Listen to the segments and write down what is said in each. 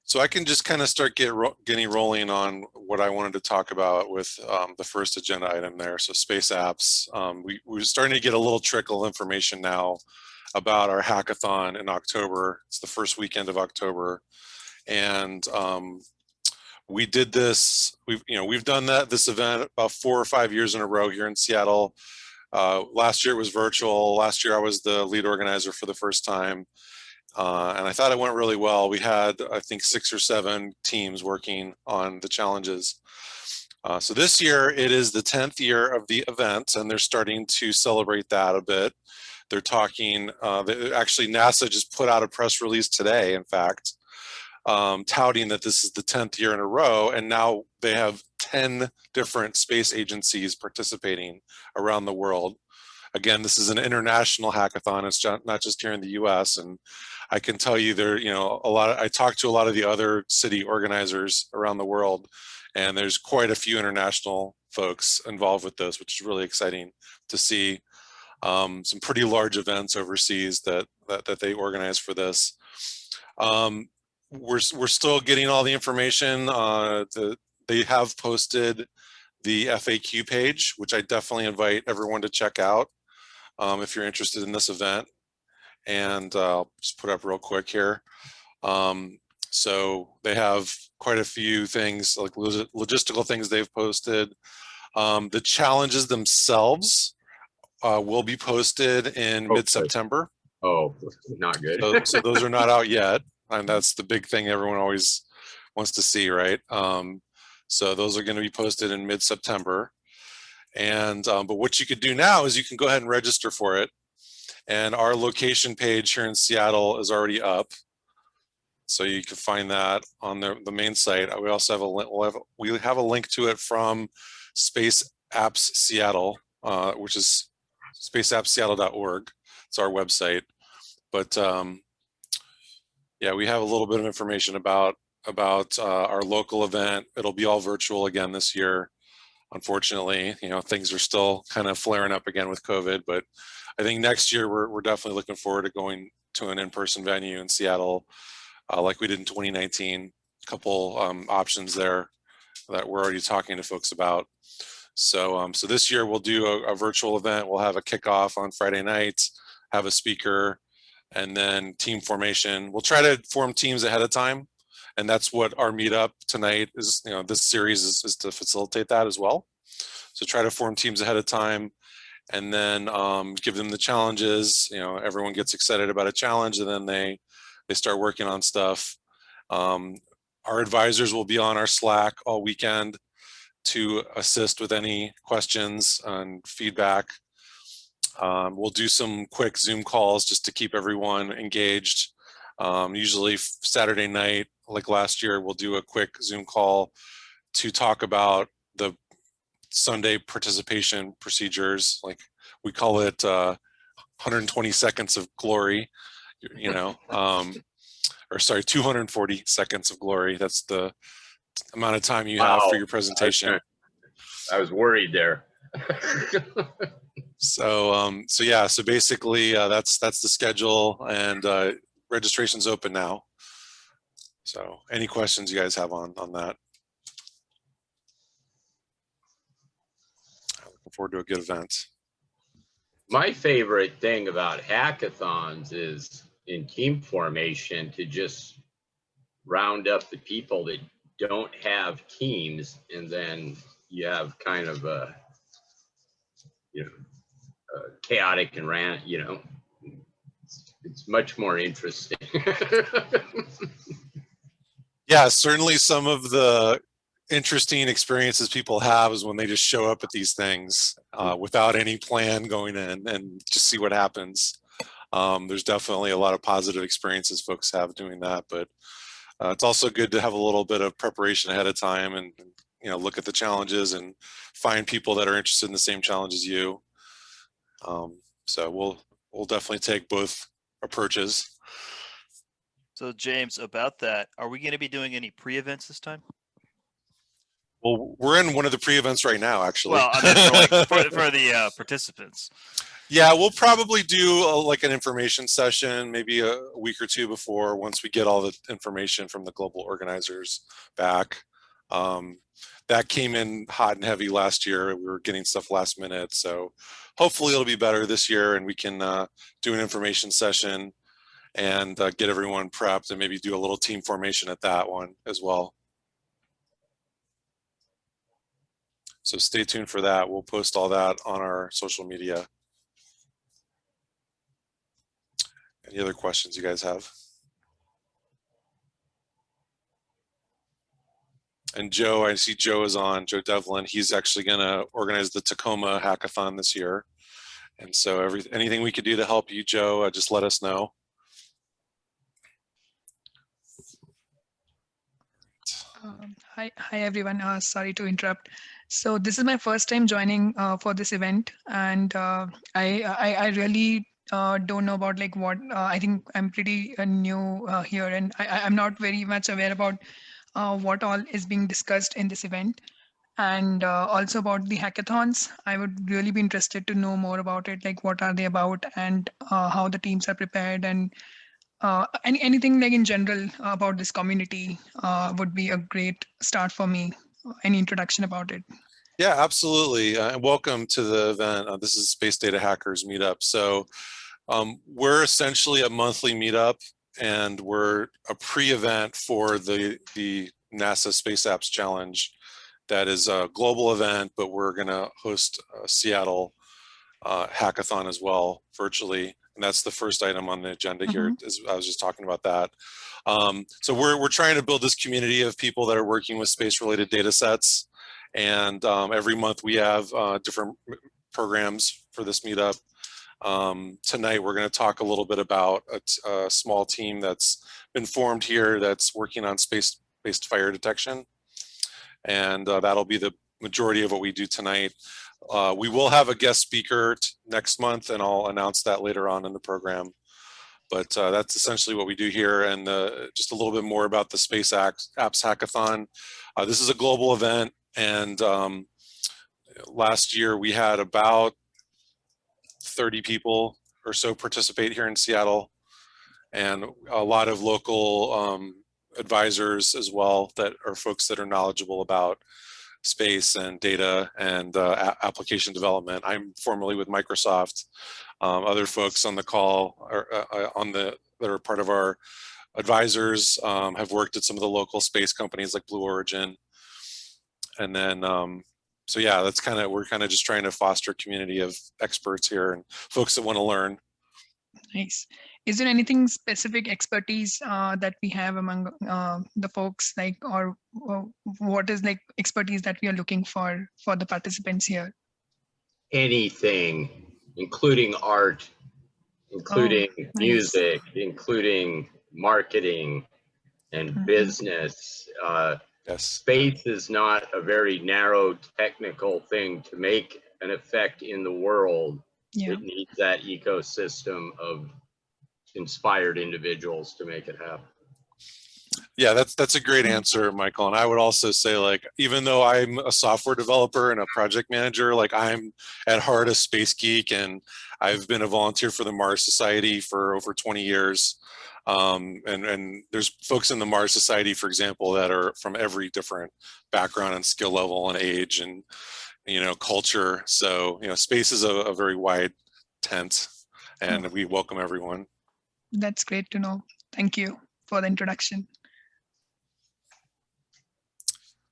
So I can just kind of start getting rolling on what I wanted to talk about with the first agenda item there. So space apps. We're starting to get a little trickle of information now about our hackathon in October. It's the first weekend of October, and we did this. We've done this event about 4 or 5 years in a row here in Seattle. Last year it was virtual. Last year I was the lead organizer for the first time. And I thought it went really well. We had, I think, 6 or 7 teams working on the challenges. So this year, it is the 10th year of the event, and they're starting to celebrate that a bit. They're talking, actually, NASA just put out a press release today, in fact, touting that this is the 10th year in a row, and now they have 10 different space agencies participating around the world. Again, this is an international hackathon. It's not just here in the US. And I can tell you I talked to a lot of the other city organizers around the world, and there's quite a few international folks involved with this, which is really exciting to see. Some pretty large events overseas that they organize for this. We're still getting all the information. They have posted the FAQ page, which I definitely invite everyone to check out if you're interested in this event. And I'll just put up real quick here. So they have quite a few things, like logistical things they've posted. The challenges themselves will be posted in mid-September. Oh, not good. So those are not out yet. And that's the big thing everyone always wants to see, right? So those are going to be posted in mid-September. And but what you could do now is you can go ahead and register for it. And our location page here in Seattle is already up, so you can find that on the main site. We also have a link. We have a link to it from Space Apps Seattle, which is spaceappsseattle.org. It's our website. But yeah, we have a little bit of information about our local event. It'll be all virtual again this year. Unfortunately, things are still kind of flaring up again with COVID, but I think next year we're definitely looking forward to going to an in-person venue in Seattle, like we did in 2019. A couple options there that we're already talking to folks about. So this year we'll do a virtual event. We'll have a kickoff on Friday nights, have a speaker, and then team formation. We'll try to form teams ahead of time. And that's what our meetup tonight is, this series is to facilitate that as well. So try to form teams ahead of time, and then give them the challenges. Everyone gets excited about a challenge, and then they start working on stuff. Our advisors will be on our Slack all weekend to assist with any questions and feedback. We'll do some quick Zoom calls just to keep everyone engaged. Usually Saturday night, like last year, we'll do a quick Zoom call to talk about the Sunday participation procedures. Like we call it 120 seconds of glory, or sorry, 240 seconds of glory. That's the amount of time you have for your presentation. I was worried there. So yeah, so basically that's the schedule, and registration's open now. So any questions you guys have on that? I'm looking forward to a good event. My favorite thing about hackathons is in team formation to just round up the people that don't have teams, and then you have kind of a chaotic and it's much more interesting. Yeah, certainly some of the interesting experiences people have is when they just show up at these things without any plan going in and just see what happens. There's definitely a lot of positive experiences folks have doing that, but it's also good to have a little bit of preparation ahead of time and look at the challenges and find people that are interested in the same challenge as you. So we'll definitely take both approaches. So James, about that, are we going to be doing any pre-events this time? Well, we're in one of the pre-events right now, actually. Well, I meant for like for the participants. Yeah, we'll probably do like an information session, maybe a week or two before, once we get all the information from the global organizers back. That came in hot and heavy last year. We were getting stuff last minute, so hopefully it'll be better this year, and we can do an information session and get everyone prepped, and maybe do a little team formation at that one as well. So stay tuned for that. We'll post all that on our social media. Any other questions you guys have? And Joe, I see Joe is on, Joe Devlin. He's actually going to organize the Tacoma Hackathon this year. And so anything we could do to help you, Joe, just let us know. Hi everyone. Sorry to interrupt. So this is my first time joining for this event, and I really don't know about like what I think I'm pretty new here, and I'm not very much aware about what all is being discussed in this event, and also about the hackathons. I would really be interested to know more about it, like what are they about, and how the teams are prepared, and anything like in general about this community would be a great start for me. Any introduction about it? Yeah, absolutely. Welcome to the event. This is Space Data Hackers Meetup. So we're essentially a monthly meetup, and we're a pre-event for the NASA Space Apps Challenge. That is a global event, but we're going to host a Seattle hackathon as well, virtually. And that's the first item on the agenda here. I was just talking about that. So we're trying to build this community of people that are working with space-related data sets. And every month we have different programs for this meetup. Tonight we're going to talk a little bit about a small team that's been formed here that's working on space-based fire detection. And that'll be the majority of what we do tonight. We will have a guest speaker next month, and I'll announce that later on in the program. But that's essentially what we do here, and just a little bit more about the Space Apps Hackathon. This is a global event, and last year we had about 30 people or so participate here in Seattle, and a lot of local advisors as well, that are folks that are knowledgeable about space and data and application development. I'm formerly with Microsoft. Other folks on the call are, that are part of our advisors have worked at some of the local space companies like Blue Origin. And then, so yeah, we're kind of just trying to foster a community of experts here and folks that want to learn. Nice. Is there anything specific expertise that we have among the folks, like, or what is like expertise that we are looking for the participants here? Anything, including art, including music, including marketing and business. Yes. Space is not a very narrow technical thing to make an effect in the world. Yeah. It needs that ecosystem of inspired individuals to make it happen. Yeah, that's a great answer, Michael. And I would also say, like, even though I'm a software developer and a project manager, like, I'm at heart a space geek, and I've been a volunteer for the Mars Society for over 20 years. And there's folks in the Mars Society, for example, that are from every different background and skill level and age and, culture. So, space is a very wide tent, and we welcome everyone. That's great to know. Thank you for the introduction.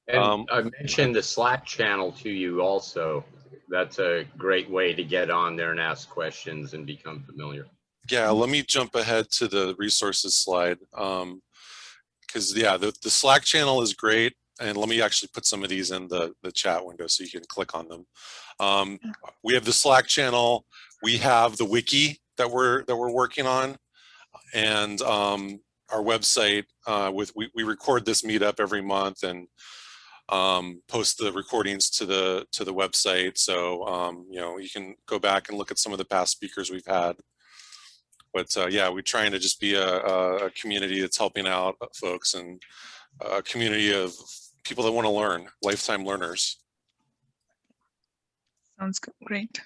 And I mentioned the Slack channel to you also. That's a great way to get on there and ask questions and become familiar. Yeah, let me jump ahead to the resources slide. Because yeah, the Slack channel is great. And let me actually put some of these in the chat window so you can click on them. We have the Slack channel. We have the wiki that we're working on, and our website. We record this meetup every month and post the recordings to the website. So you can go back and look at some of the past speakers we've had. But yeah, we're trying to just be a community that's helping out folks, and a community of people that want to learn, lifetime learners. Sounds great.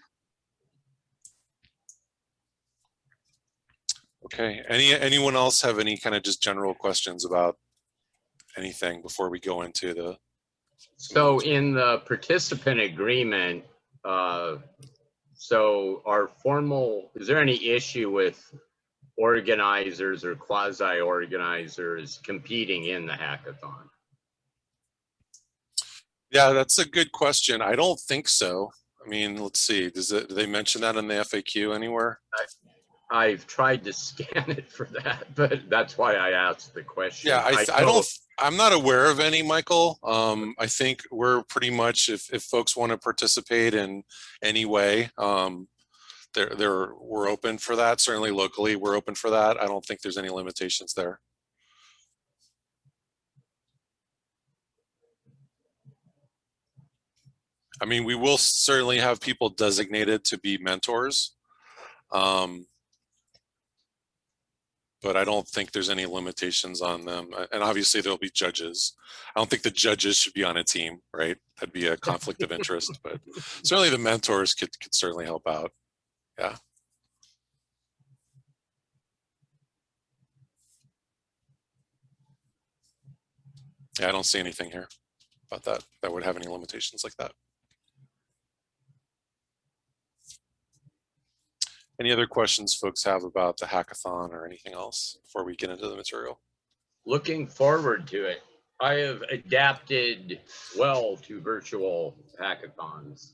Okay, anyone else have any kind of just general questions about anything before we go into the? So in the participant agreement, so is there any issue with organizers or quasi-organizers competing in the hackathon? Yeah, that's a good question. I don't think so. I mean, let's see. Do they mention that in the FAQ anywhere? I've tried to scan it for that, but that's why I asked the question. Yeah, I'm not aware of any, Michael. I think we're pretty much, if folks want to participate in any way, we're open for that. Certainly locally, we're open for that. I don't think there's any limitations there. I mean, we will certainly have people designated to be mentors. But I don't think there's any limitations on them. And obviously there'll be judges. I don't think the judges should be on a team, right? That'd be a conflict of interest, but certainly the mentors could certainly help out. Yeah. Yeah, I don't see anything here about that would have any limitations like that. Any other questions folks have about the hackathon or anything else before we get into the material? Looking forward to it. I have adapted well to virtual hackathons.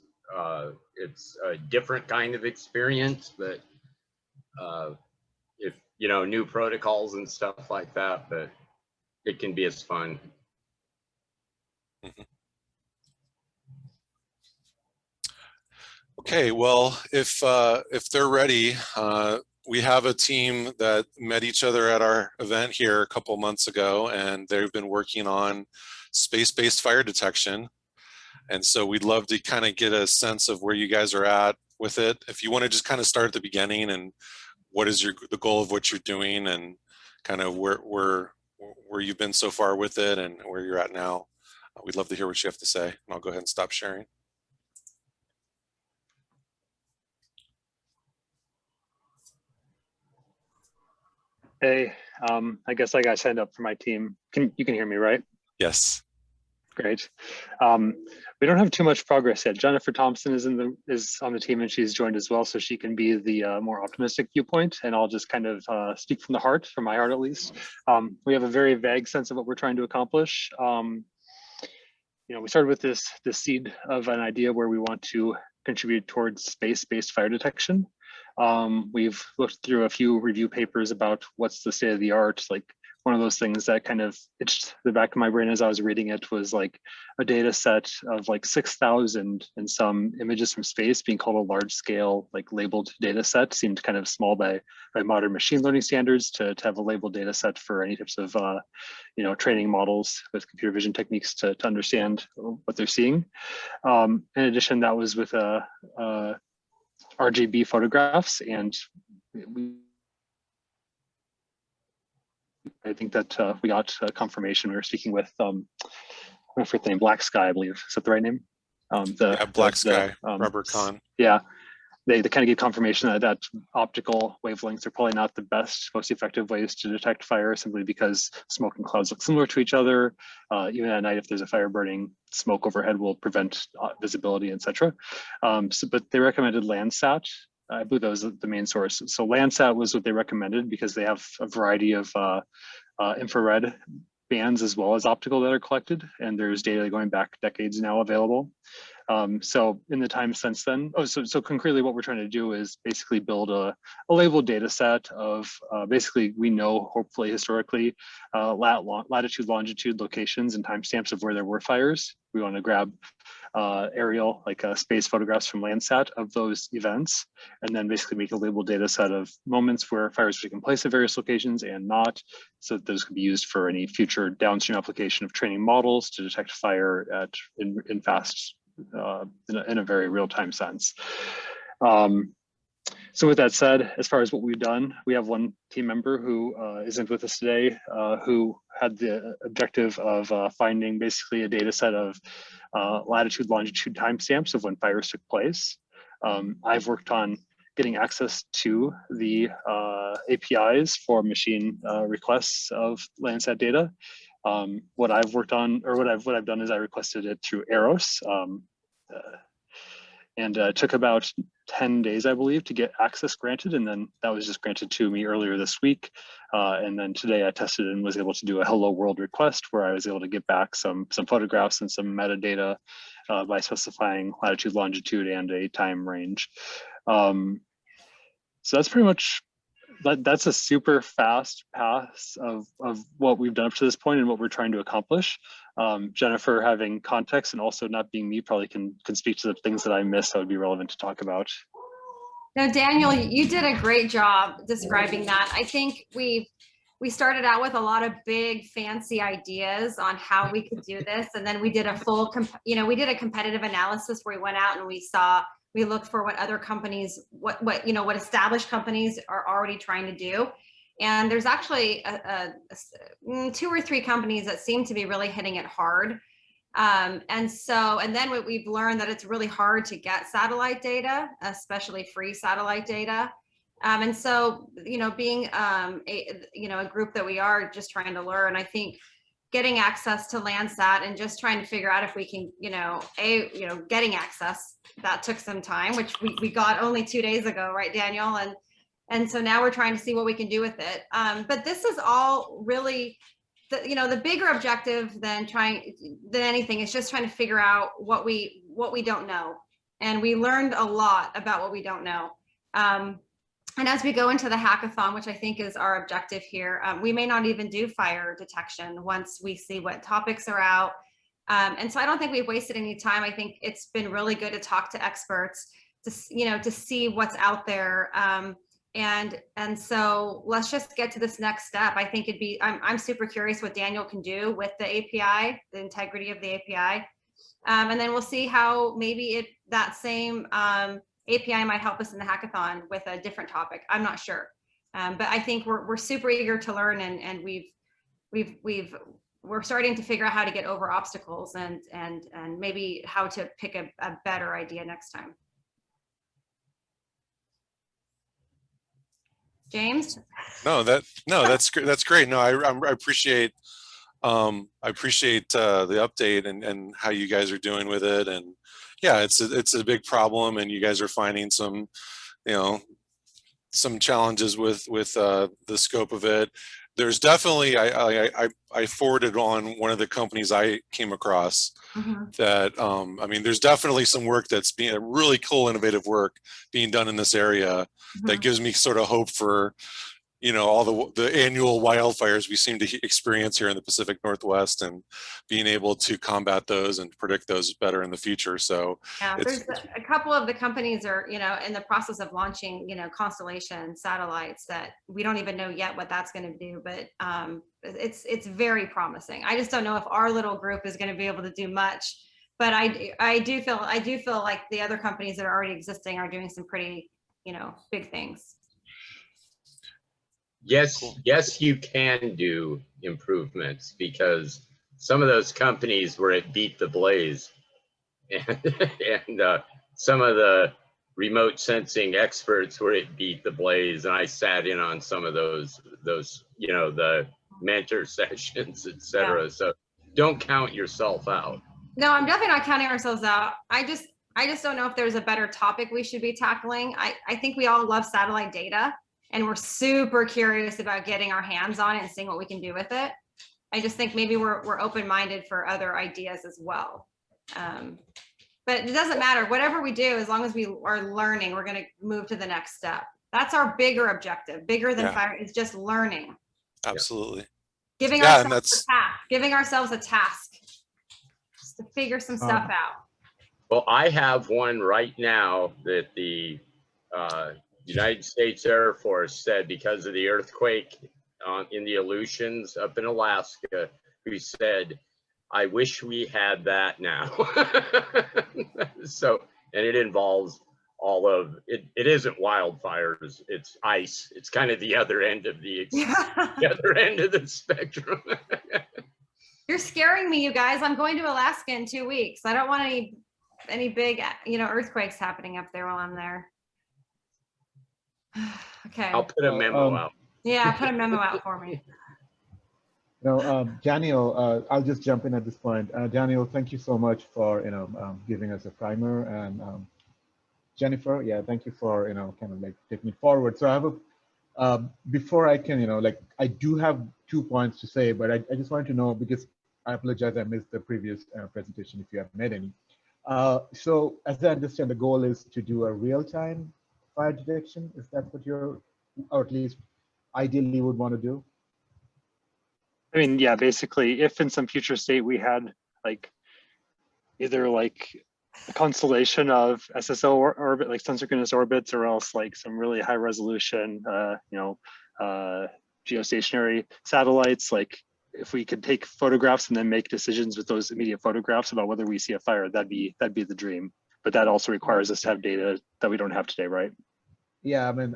It's a different kind of experience, but if new protocols and stuff like that, but it can be as fun. Mm-hmm. Okay, well, if they're ready, we have a team that met each other at our event here a couple months ago, and they've been working on space-based fire detection. And so we'd love to kind of get a sense of where you guys are at with it. If you want to just kind of start at the beginning and what is the goal of what you're doing and kind of where you've been so far with it and where you're at now, we'd love to hear what you have to say. And I'll go ahead and stop sharing. Hey, I guess I got signed up for my team. You can hear me, right? Yes. Great. We don't have too much progress yet. Jennifer Thompson is on the team and she's joined as well, so she can be the more optimistic viewpoint. And I'll just kind of speak from the heart, from my heart at least. We have a very vague sense of what we're trying to accomplish. We started with this seed of an idea where we want to contribute towards space-based fire detection. We've looked through a few review papers about what's the state of the art. Like one of those things that kind of itched the back of my brain as I was reading it was like a data set of like 6,000 and some images from space being called a large scale, like labeled data set. Seemed kind of small by modern machine learning standards to have a labeled data set for any types of training models with computer vision techniques to understand what they're seeing. In addition, that was with RGB photographs, and I think that we got confirmation. We were speaking with I forget the name, Black Sky, I believe. Is that the right name? Black Sky, RubberCon. Yeah, they kind of gave confirmation that optical wavelengths are probably not the best, most effective ways to detect fire, simply because smoke and clouds look similar to each other. Even at night, if there's a fire burning, smoke overhead will prevent visibility, etc. But they recommended Landsat. I believe that was the main source. So Landsat was what they recommended because they have a variety of infrared bands as well as optical that are collected, and there's data going back decades now available. So in the time since then, so concretely what we're trying to do is basically build a labeled data set of basically, we know hopefully historically latitude, longitude, locations, and timestamps of where there were fires. We want to grab aerial, like space photographs from Landsat of those events, and then basically make a labeled data set of moments where fires were taking place at various locations and not, so that those could be used for any future downstream application of training models to detect fire in fast, in a very real-time sense. So with that said, as far as what we've done, we have one team member who isn't with us today, who had the objective of finding basically a data set of latitude, longitude timestamps of when fires took place. I've worked on getting access to the APIs for machine requests of Landsat data. What I've worked on, or what I've done is I requested it through Eros, and it took about 10 days, I believe, to get access granted, and then that was just granted to me earlier this week. And then today I tested and was able to do a hello world request where I was able to get back some photographs and some metadata by specifying latitude, longitude, and a time range. So that's pretty much, that's a super fast pass of what we've done up to this point and what we're trying to accomplish. Jennifer, having context and also not being me, probably can speak to the things that I missed that would be relevant to talk about. No, Daniel, you did a great job describing that. I think we started out with a lot of big fancy ideas on how we could do this, and then we did a full, we did a competitive analysis where we went out and we looked for what other companies, what established companies are already trying to do. And there's actually 2 or 3 companies that seem to be really hitting it hard. And then what we've learned that it's really hard to get satellite data, especially free satellite data. And so, being a group that we are just trying to learn, I think getting access to Landsat and just trying to figure out if we can, getting access, that took some time, which we got only 2 days ago, right, Daniel? And so now we're trying to see what we can do with it. But this is all really, the bigger objective than anything is just trying to figure out what we don't know. And we learned a lot about what we don't know. And as we go into the hackathon, which I think is our objective here, we may not even do fire detection once we see what topics are out. And so I don't think we've wasted any time. I think it's been really good to talk to experts to see what's out there. And so let's just get to this next step. I think I'm super curious what Daniel can do with the API, the integrity of the API. And then we'll see how maybe that same API might help us in the hackathon with a different topic. I'm not sure. But I think we're super eager to learn, and we're starting to figure out how to get over obstacles and maybe how to pick a better idea next time. James? That's great. That's great. No, I appreciate the update and how you guys are doing with it. And yeah, it's a big problem, and you guys are finding some challenges with the scope of it. There's definitely, I forwarded on one of the companies I came across that, I mean, there's definitely some work that's being really cool, innovative work being done in this area that gives me sort of hope for, all the annual wildfires we seem to experience here in the Pacific Northwest, and being able to combat those and predict those better in the future. So yeah, there's a couple of the companies are, in the process of launching, constellation satellites that we don't even know yet what that's going to do, but it's very promising. I just don't know if our little group is going to be able to do much, but I do feel like the other companies that are already existing are doing some pretty, big things. Yes, you can do improvements, because some of those companies where it beat the blaze, and some of the remote sensing experts where it beat the blaze, and I sat in on some of those the mentor sessions, etc. Yeah. So don't count yourself out. No, I'm definitely not counting ourselves out. I just don't know if there's a better topic we should be tackling. I think we all love satellite data, and we're super curious about getting our hands on it and seeing what we can do with it. I just think maybe we're open-minded for other ideas as well. But it doesn't matter. Whatever we do, as long as we are learning, we're going to move to the next step. That's our bigger objective. Bigger than fire is just learning. Absolutely. Giving ourselves a task just to figure some stuff out. Well, I have one right now that the United States Air Force said, because of the earthquake in the Aleutians up in Alaska, who said, I wish we had that now. So, and it involves all of it. It isn't wildfires, it's ice. It's kind of the other end of the other end of the spectrum. You're scaring me, you guys. I'm going to Alaska in 2 weeks. I don't want any big, earthquakes happening up there while I'm there. Okay. I'll put a memo out. Yeah, put a memo out for me. Daniel, I'll just jump in at this point. Daniel, thank you so much for giving us a primer, and Jennifer, yeah, thank you for kind of like taking it forward. So I have a before I can I do have 2 points to say, but I just wanted to know, because I apologize I missed the previous presentation if you have made any. So as I understand, the goal is to do a real-time fire detection. Is that what you're, or at least ideally would want to do? I mean, yeah, basically, if in some future state we had either a constellation of SSO orbit, like sun-synchronous orbits, or else some really high resolution, geostationary satellites, if we could take photographs and then make decisions with those immediate photographs about whether we see a fire, that'd be the dream. But that also requires us to have data that we don't have today, right? Yeah, I mean,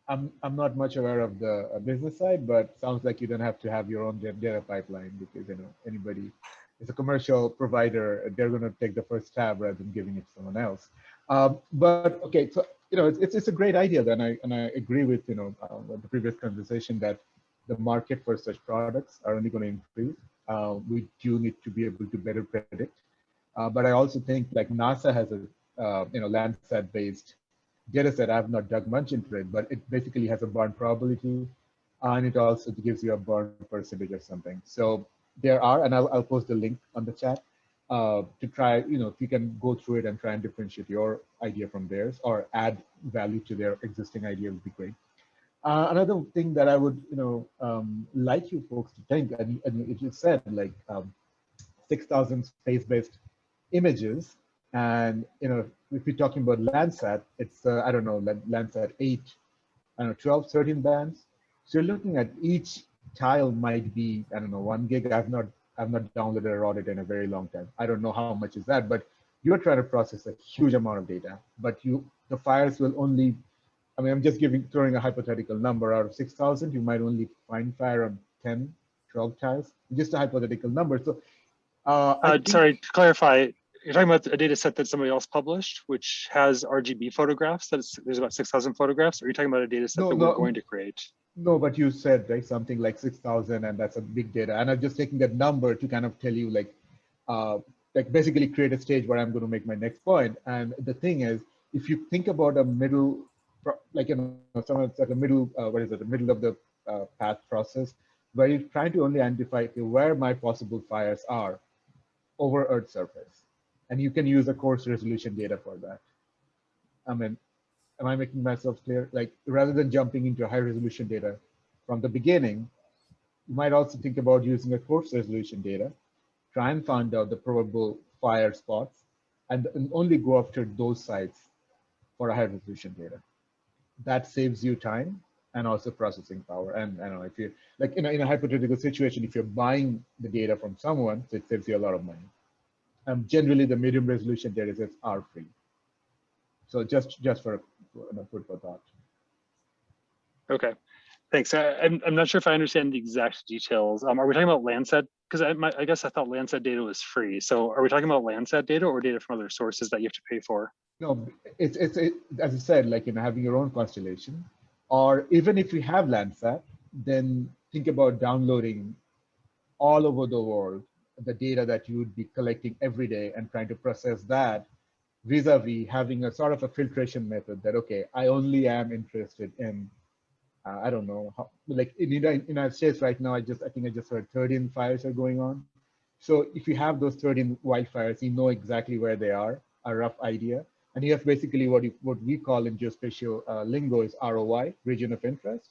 I'm not much aware of the business side, but sounds like you don't have to have your own data pipeline, because anybody is a commercial provider, they're going to take the first stab rather than giving it to someone else. But okay, so it's a great idea then, and I agree with the previous conversation that the market for such products are only going to increase. We do need to be able to better predict, but I also think NASA has a Landsat based data set. I've not dug much into it, but it basically has a burn probability, and it also gives you a burn percentage or something. So there are, and I'll post the link on the chat to try, if you can go through it and try and differentiate your idea from theirs or add value to their existing idea would be great. Another thing that I would, like you folks to think, and it just said 6,000 space-based images. And if we're talking about Landsat, it's I don't know, Landsat 8, I don't know, 12, 13 bands. So you're looking at each tile might be, I don't know, 1 gig. I've not downloaded or read it in a very long time. I don't know how much is that, but you're trying to process a huge amount of data. But the fires will only, I mean, I'm just throwing a hypothetical number. Out of 6,000, you might only find fire on 10, 12 tiles. Just a hypothetical number. So sorry, to clarify, you're talking about a data set that somebody else published, which has RGB photographs. There's about 6,000 photographs. Or are you talking about a data set that we're going to create? No, but you said something like 6,000, and that's a big data. And I'm just taking that number to kind of tell you basically create a stage where I'm going to make my next point. And the thing is, if you think about a middle, someone's at the middle, the middle of the path process, where you're trying to only identify where my possible fires are over Earth's surface. And you can use a coarse resolution data for that. I mean, am I making myself clear? Rather than jumping into high resolution data from the beginning, you might also think about using a coarse resolution data, try and find out the probable fire spots, and only go after those sites for a high resolution data. That saves you time and also processing power. And I don't know, if you in a hypothetical situation, if you're buying the data from someone, so it saves you a lot of money. Generally, the medium resolution data sets are free. So just for food for thought. Okay, thanks. I'm not sure if I understand the exact details. Are we talking about Landsat? Because I guess I thought Landsat data was free. So are we talking about Landsat data or data from other sources that you have to pay for? No, it's as I said, having your own constellation, or even if you have Landsat, then think about downloading all over the world the data that you would be collecting every day and trying to process that vis-a-vis having a sort of a filtration method that, okay, I only am interested in, I don't know, how, in the United States right now, I think I just heard 13 fires are going on. So if you have those 13 wildfires, you know exactly where they are, a rough idea. And you have basically what we call in geospatial lingo is ROI, region of interest.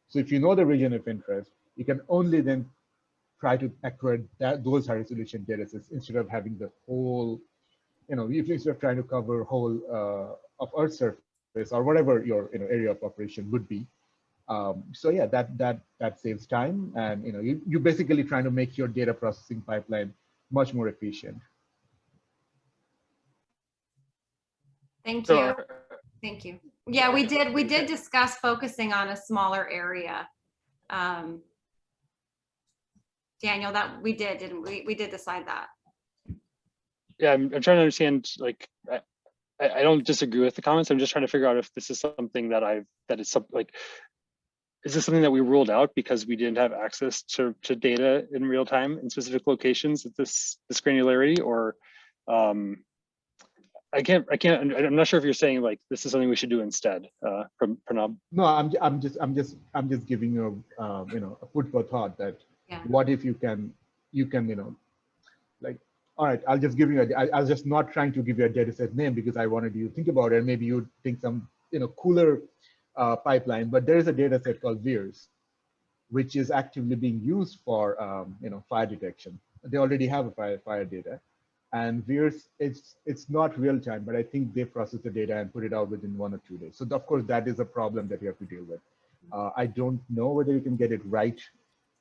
So if you know the region of interest, you can only then try to acquire those high resolution data sets instead of having the whole, instead of trying to cover whole of Earth's surface or whatever your area of operation would be. So yeah, that saves time, and you're basically trying to make your data processing pipeline much more efficient. Thank you. Thank you. Yeah, we did discuss focusing on a smaller area. Daniel, that we did, didn't we? We did decide that. Yeah, I'm trying to understand, like, I don't disagree with the comments. I'm just trying to figure out if this is something that is something like, is this something that we ruled out because we didn't have access to data in real time in specific locations at this granularity, or I'm not sure if you're saying like this is something we should do instead, from Pranab. No, I'm just giving you a food for thought that Yeah. what if you can like, all right, I'll just give you I was just not trying to give you a data set name because I wanted you to think about it and maybe you'd think some cooler pipeline, but there is a data set called VIRS, which is actively being used for fire detection. They already have a fire data. And VIRS, it's not real time, but I think they process the data and put it out within 1 or 2 days. So of course, that is a problem that you have to deal with. I don't know whether you can get it right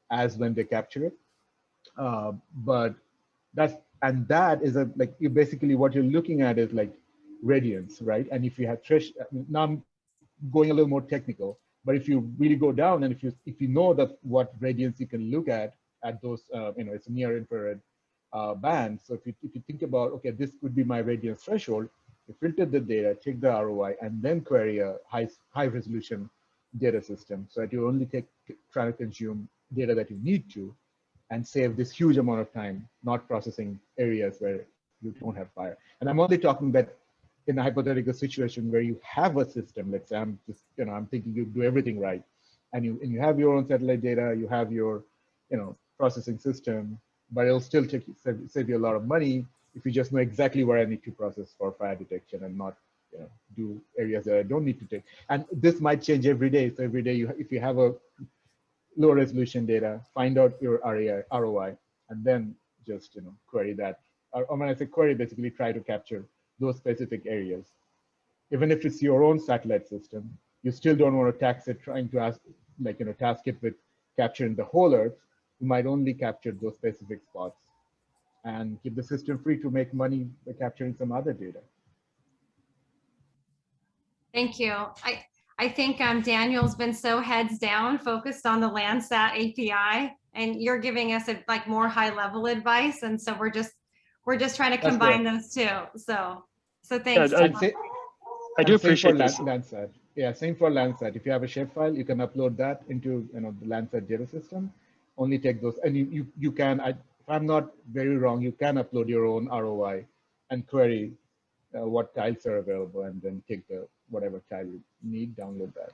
as when they capture it, but that is you basically what you're looking at is like radiance, right? And if you have now I'm going a little more technical, but if you really go down and if you know that what radiance you can look at those it's near infrared band. So if you think about, okay, this could be my radiance threshold, you filter the data, check the ROI, and then query a high resolution data system so that you only try to consume data that you need to and save this huge amount of time not processing areas where you don't have fire. And I'm only talking that in a hypothetical situation where you have a system, let's say I'm thinking you do everything right, and you have your own satellite data, you have your processing system, but it'll still save you a lot of money if you just know exactly where I need to process for fire detection and not do areas that I don't need to take. And this might change every day. So every day if you have a low resolution data, find out your ROI, and then just query that. Or when I say query, basically try to capture those specific areas. Even if it's your own satellite system, you still don't want to tax it trying to task it with capturing the whole Earth. You might only capture those specific spots and keep the system free to make money by capturing some other data. Thank you. I think Daniel's been so heads down, focused on the Landsat API, and you're giving us more high level advice. And so we're just trying to combine those two. So thanks. Yeah, I do appreciate this. Landsat. Yeah, same for Landsat. If you have a shapefile, you can upload that into the Landsat data system. Only take those, and you can. If I'm not very wrong, you can upload your own ROI and query what tiles are available, and then take whatever tile you need, download that.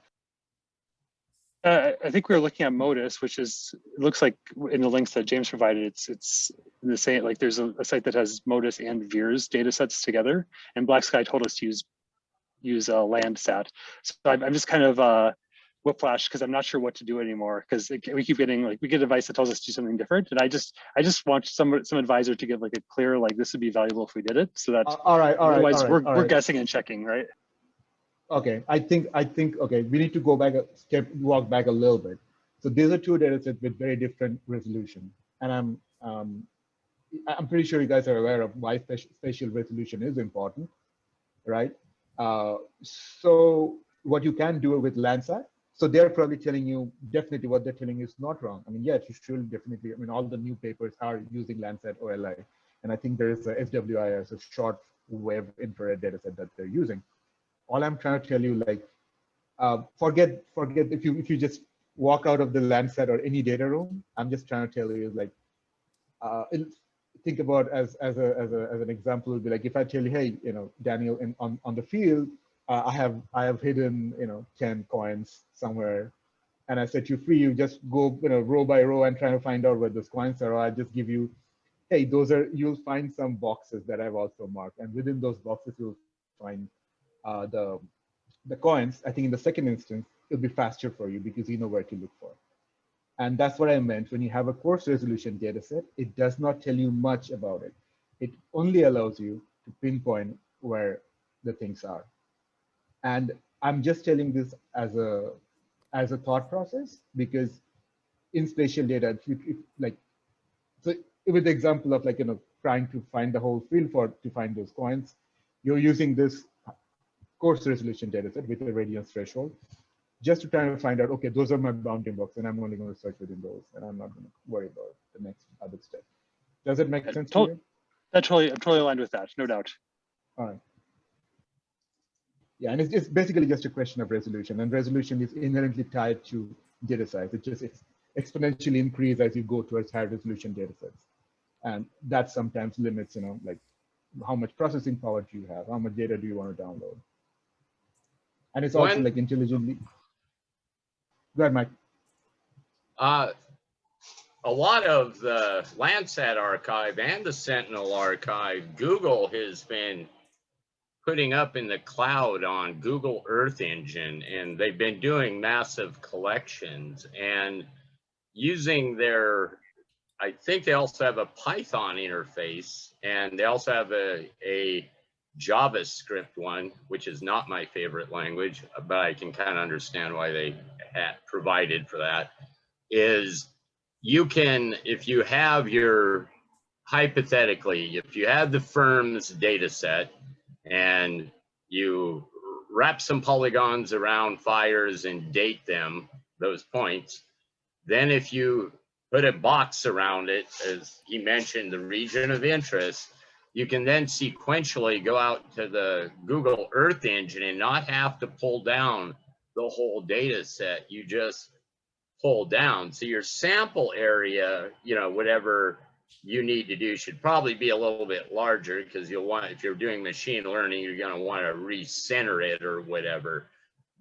I think we were looking at Modus, which it looks like in the links that James provided, it's the same, like there's a site that has Modus and VIRS data sets together, and Black Sky told us to use Landsat. So I'm just kind of whiplash because I'm not sure what to do anymore, because we keep getting we get advice that tells us to do something different, and I just want some advisor to give a clear this would be valuable if we did it, so that otherwise we're guessing and checking, right? Okay, I think okay, we need to go back walk back a little bit. So these are two data sets with very different resolution, and I'm pretty sure you guys are aware of why spatial resolution is important, right? So what you can do with Landsat, so they're probably telling you definitely what they're telling you is not wrong. I mean, yes, you should definitely. I mean, all the new papers are using Landsat OLI, and I think there is a SWIS, a short wave infrared data set that they're using. All I'm trying to tell you, forget if you just walk out of the Landsat or any data room. I'm just trying to tell you think about as an example would be like if I tell you, hey, Daniel, on the field, I have hidden 10 coins somewhere, and I set you free. You just go row by row and try to find out where those coins are. Or I just give you, hey, you'll find some boxes that I've also marked, and within those boxes you'll find the coins. I think in the second instance, it'll be faster for you because you know where to look for. And that's what I meant. When you have a coarse resolution data set, it does not tell you much about it. It only allows you to pinpoint where the things are. And I'm just telling this as a thought process, because in spatial data, so with the example of trying to find the whole field to find those coins, you're using this coarse resolution data set with a radiance threshold. just to try to find out, okay, those are my bounding box, and I'm only going to search within those, and I'm not going to worry about the next other step. Does it make sense to you? I'm totally aligned with that, no doubt. All right. Yeah, and it's basically just a question of resolution, and resolution is inherently tied to data size. It just exponentially increases as you go towards high resolution data sets. And that sometimes limits, like how much processing power do you have? How much data do you want to download? And it's also like intelligently. Go ahead, Mike. A lot of the Landsat archive and the Sentinel archive, Google has been putting up in the cloud on Google Earth Engine, and they've been doing massive collections and using their, I think they also have a Python interface, and they also have a JavaScript one, which is not my favorite language, but I can kind of understand why they had provided for that, is you can, if you have your, hypothetically, if you have the firm's data set and you wrap some polygons around fires and date them, those points, then if you put a box around it, as he mentioned, the region of interest, you can then sequentially go out to the Google Earth Engine and not have to pull down the whole data set. You just pull down. So your sample area, whatever you need to do should probably be a little bit larger, because you'll want, if you're doing machine learning, you're going to want to recenter it or whatever.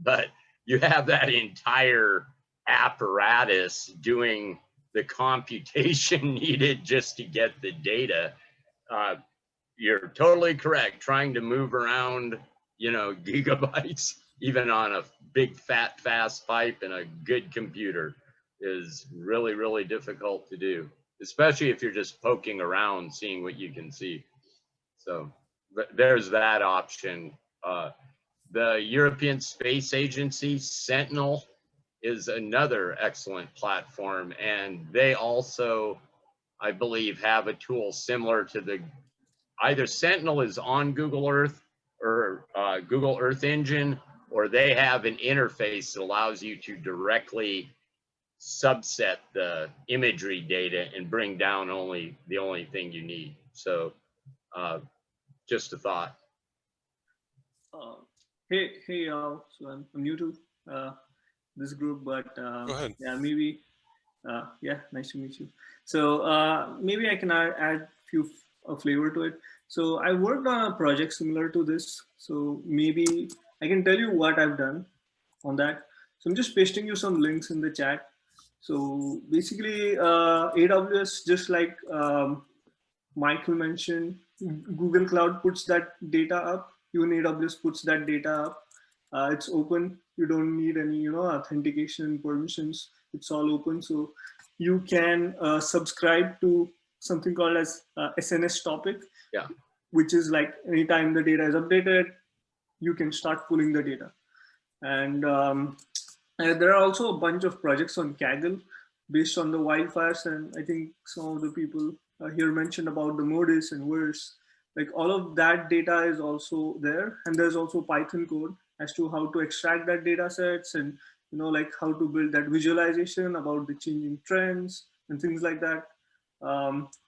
But you have that entire apparatus doing the computation needed just to get the data. You're totally correct. Trying to move around, gigabytes, even on a big, fat, fast pipe and a good computer, is really, really difficult to do, especially if you're just poking around, seeing what you can see. So there's that option. The European Space Agency, Sentinel, is another excellent platform, and they also, I believe, have a tool similar to the, either Sentinel is on Google Earth or Google Earth Engine, or they have an interface that allows you to directly subset the imagery data and bring down the only thing you need. So just a thought. Hey, y'all. So I'm new to this group, but Go ahead. yeah, maybe, yeah, nice to meet you. So maybe I can add a flavor to it. So I worked on a project similar to this. So maybe I can tell you what I've done on that. So I'm just pasting you some links in the chat. So basically AWS, just like Michael mentioned, Google Cloud puts that data up. Even AWS puts that data up. It's open. You don't need any, authentication permissions. It's all open. So you can subscribe to something called as SNS topic, yeah, which is like anytime the data is updated, you can start pulling the data. And there are also a bunch of projects on Kaggle based on the wildfires. And I think some of the people here mentioned about the Modis and Verse. Like all of that data is also there. And there's also Python code as to how to extract that data sets and, like how to build that visualization about the changing trends and things like that.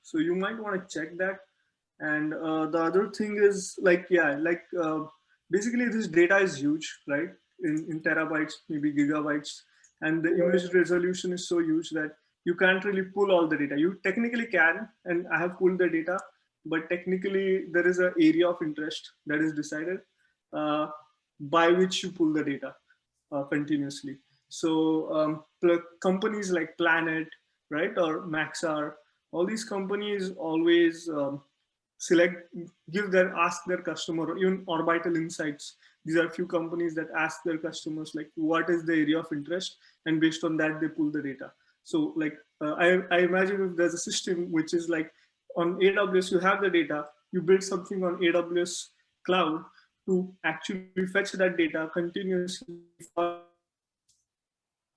So you might want to check that. And the other thing is basically this data is huge, right? In terabytes, maybe gigabytes. And the image resolution is so huge that you can't really pull all the data. You technically can, and I have pulled the data, but technically there is an area of interest that is decided by which you pull the data continuously. So companies like Planet, right, or Maxar, all these companies always ask their customer, or even Orbital Insights. These are a few companies that ask their customers, like, what is the area of interest? And based on that, they pull the data. So like, I imagine if there's a system which is like on AWS, you have the data, you build something on AWS cloud to actually fetch that data continuously for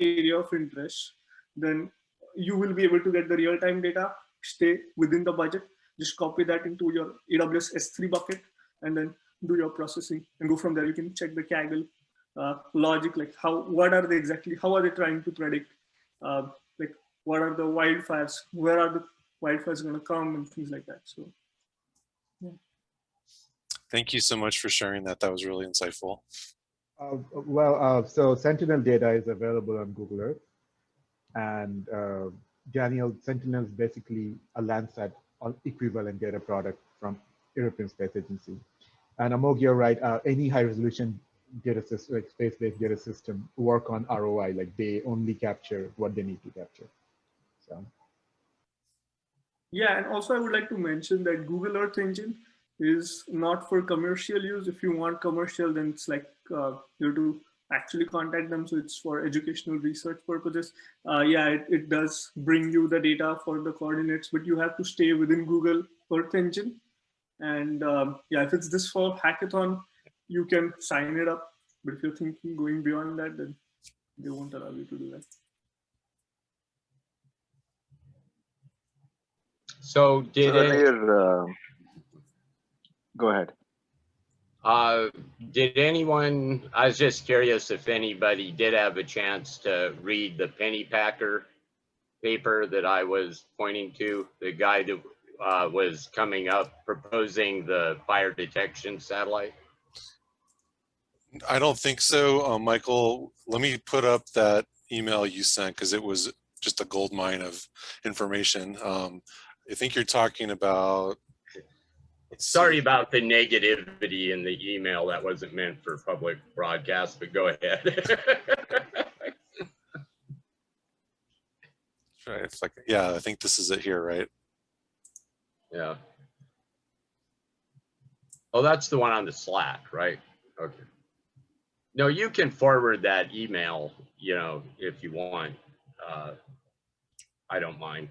area of interest, then you will be able to get the real-time data, stay within the budget, just copy that into your AWS S3 bucket, and then do your processing and go from there. You can check the Kaggle logic, like what are they exactly, how are they trying to predict, like what are the wildfires, where are the wildfires going to come, and things like that. So yeah. Thank you so much for sharing that. That was really insightful. So Sentinel data is available on Google Earth, and Daniel, Sentinel is basically a Landsat equivalent data product from European Space Agency. And Amog, you're right. Any high-resolution data system, like space-based data system, work on ROI. Like they only capture what they need to capture. So. Yeah, and also I would like to mention that Google Earth Engine is not for commercial use. If you want commercial, then it's like you have to actually contact them. So it's for educational research purposes. Yeah, it does bring you the data for the coordinates, but you have to stay within Google Earth Engine. And yeah, if it's this fall hackathon, you can sign it up. But if you're thinking going beyond that, then they won't allow you to do that. So did go ahead. Did anyone, I was just curious if anybody did have a chance to read the Pennypacker paper that I was pointing to, the guy that was coming up proposing the fire detection satellite? I don't think so, Michael. Let me put up that email you sent because it was just a gold mine of information. I think you're talking about. Sorry about the negativity in the email. That wasn't meant for public broadcast, but go ahead. Right. It's like, yeah, I think this is it here, right? Yeah. Oh, that's the one on the Slack, right? Okay. No, you can forward that email, you know, if you want. I don't mind.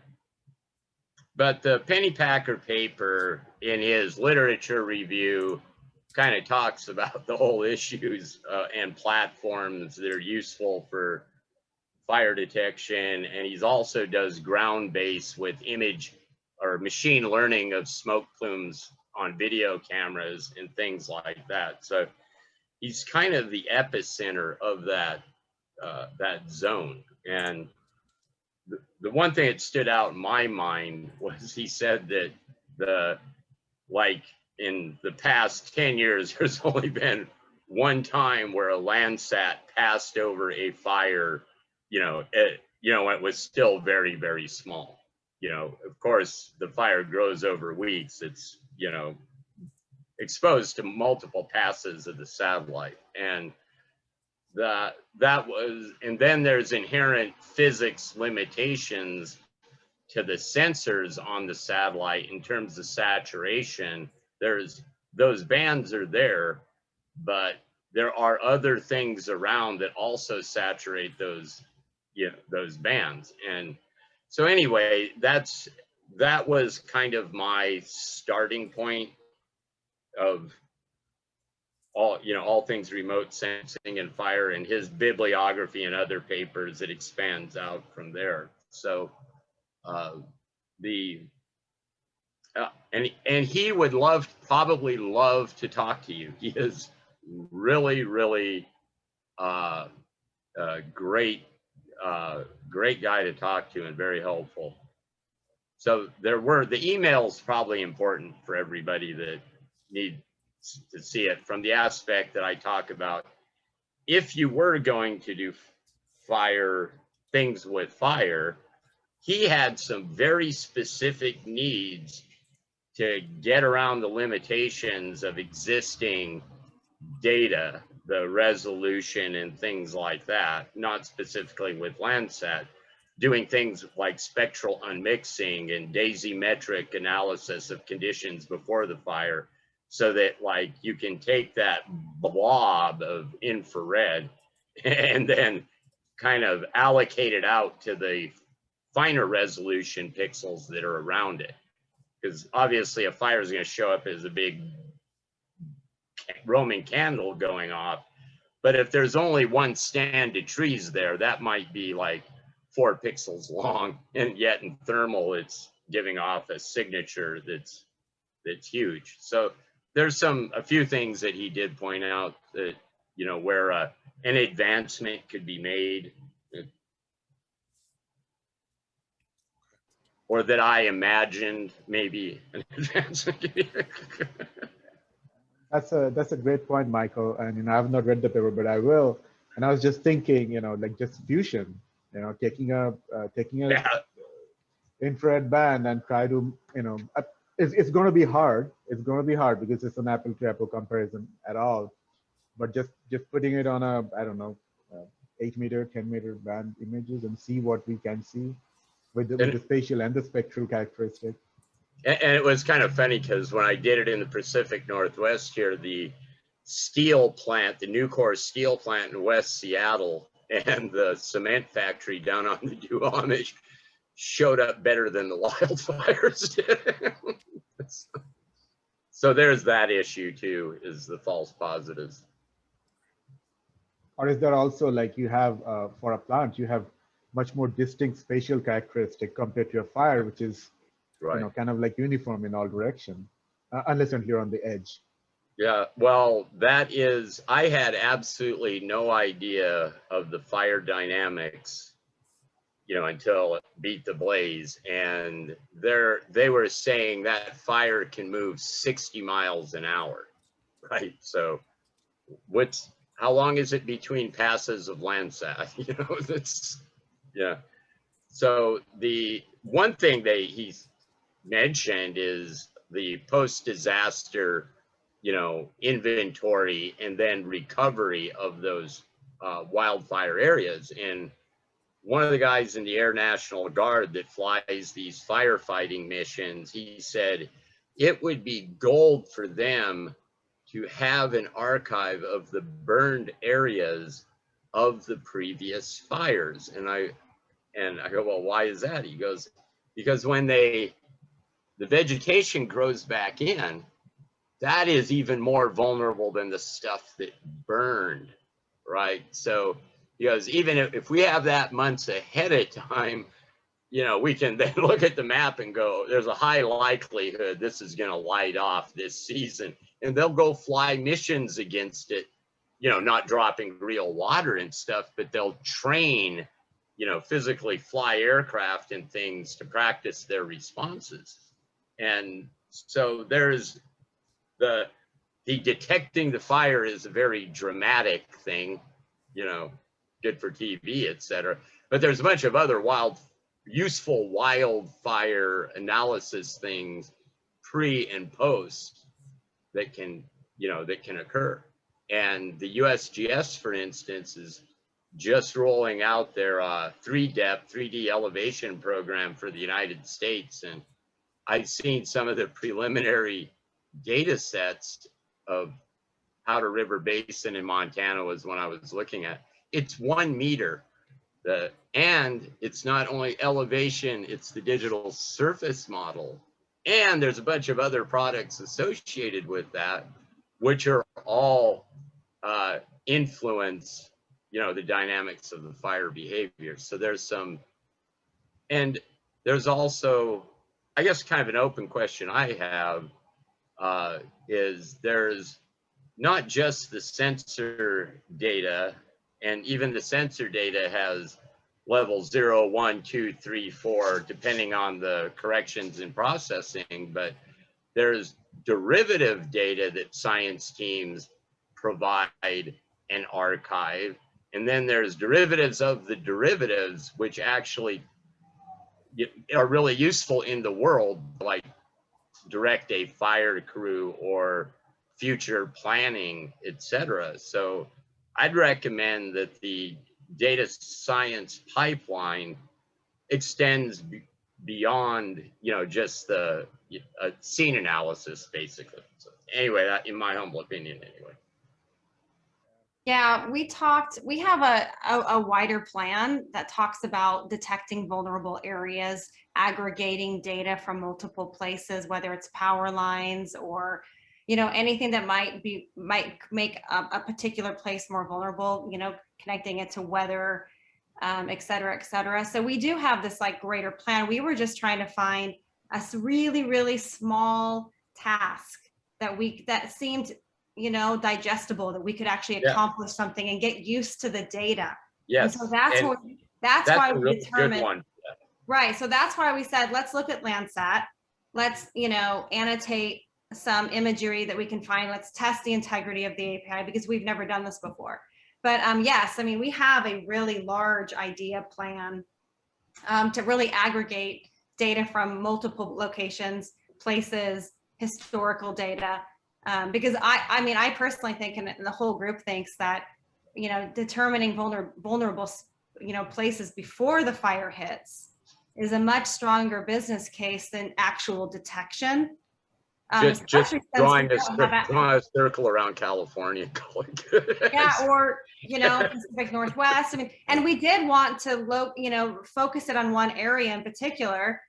But the Pennypacker paper in his literature review kind of talks about the whole issues and platforms that are useful for fire detection. And he's also does ground base with image or machine learning of smoke plumes on video cameras and things like that. So he's kind of the epicenter of that that zone. And the one thing that stood out in my mind was he said that like in the past 10 years, there's only been one time where a Landsat passed over a fire, it was still very, very small. Of course, the fire grows over weeks. It's, exposed to multiple passes of the satellite. And and then there's inherent physics limitations to the sensors on the satellite in terms of saturation. Those bands are there, but there are other things around that also saturate those bands. And so anyway, that was kind of my starting point of all things remote sensing and fire, and his bibliography and other papers that expands out from there. So and he would probably love to talk to you. He is really, really great guy to talk to and very helpful. So the email's probably important for everybody that needs to see it from the aspect that I talk about. If you were going to do things with fire, he had some very specific needs to get around the limitations of existing data, the resolution and things like that, not specifically with Landsat, doing things like spectral unmixing and daisy-metric analysis of conditions before the fire, so that like you can take that blob of infrared and then kind of allocate it out to the finer resolution pixels that are around it. Because obviously a fire is going to show up as a big Roman candle going off. But if there's only one stand of trees there, that might be like 4 pixels long. And yet in thermal, it's giving off a signature that's huge. So there's a few things that he did point out that you know, where an advancement could be made, or that I imagined maybe an advancement could be made. That's a great point, Michael. And you know, I've not read the paper, but I will. And I was just thinking, you know, like just fusion, you know, taking a Yeah. infrared band and try to, you know, it's going to be hard. It's going to be hard because it's an apple to apple comparison at all. But just putting it on a, I don't know, 8-meter, 10-meter band images and see what we can see with the spatial and the spectral characteristic. And it was kind of funny because when I did it in the Pacific Northwest here, the steel plant, the Nucor steel plant in West Seattle, and the cement factory down on the Duwamish showed up better than the wildfires did. So there's that issue too, is the false positives. Or is there also, like, you have for a plant, you have much more distinct spatial characteristic compared to a fire, which is, Right. you know, kind of like uniform in all direction, unless you're on the edge. Yeah, well, that is, I had absolutely no idea of the fire dynamics, you know, until it beat the blaze. And they were saying that fire can move 60 miles an hour, right? So how long is it between passes of Landsat? You know, that's, yeah. So the one thing he's mentioned is the post-disaster, you know, inventory and then recovery of those wildfire areas. And one of the guys in the Air National Guard that flies these firefighting missions, he said it would be gold for them to have an archive of the burned areas of the previous fires. And I go, well, why is that? He goes, because when the vegetation grows back in, that is even more vulnerable than the stuff that burned, right? So, because even if we have that months ahead of time, you know, we can then look at the map and go, there's a high likelihood this is going to light off this season. And they'll go fly missions against it, you know, not dropping real water and stuff, but they'll train, you know, physically fly aircraft and things to practice their responses. And so there's the detecting the fire is a very dramatic thing, you know, good for TV, etc. But there's a bunch of other useful wildfire analysis things pre and post that can, you know, that can occur. And the USGS, for instance, is just rolling out their 3D elevation program for the United States. And I've seen some of the preliminary data sets of Powder River Basin in Montana was when I was looking at. It's 1 meter. And it's not only elevation, it's the digital surface model. And there's a bunch of other products associated with that, which are all influence, you know, the dynamics of the fire behavior. So there's some, and there's also, I guess, kind of an open question I have is there's not just the sensor data, and even the sensor data has levels 0, 1, 2, 3, 4, depending on the corrections in processing, but there's derivative data that science teams provide and archive. And then there's derivatives of the derivatives, which actually are really useful in the world, like direct a fire crew or future planning, etc. So I'd recommend that the data science pipeline extends beyond, you know, just the scene analysis, basically. So anyway, that, in my humble opinion, anyway. Yeah, we have a wider plan that talks about detecting vulnerable areas, aggregating data from multiple places, whether it's power lines or, you know, anything that might make a particular place more vulnerable, you know, connecting it to weather, et cetera, et cetera. So we do have this like greater plan. We were just trying to find a really, really small task that seemed you know, digestible, that we could actually Yeah. accomplish something and get used to the data. Yes. And so that's and what, that's that's why a we really good determined, one. right. So that's why we said, let's look at Landsat. Let's, you know, annotate some imagery that we can find. Let's test the integrity of the API, because we've never done this before. But yes, I mean, we have a really large idea plan to really aggregate data from multiple locations, places, historical data. Because I mean, I personally think, and the whole group thinks, that, you know, determining vulnerable, you know, places before the fire hits is a much stronger business case than actual detection. Just Especially since drawing we don't have a circle around California. yeah, or, you know, Pacific Northwest. I mean, and we did want to you know, focus it on one area in particular,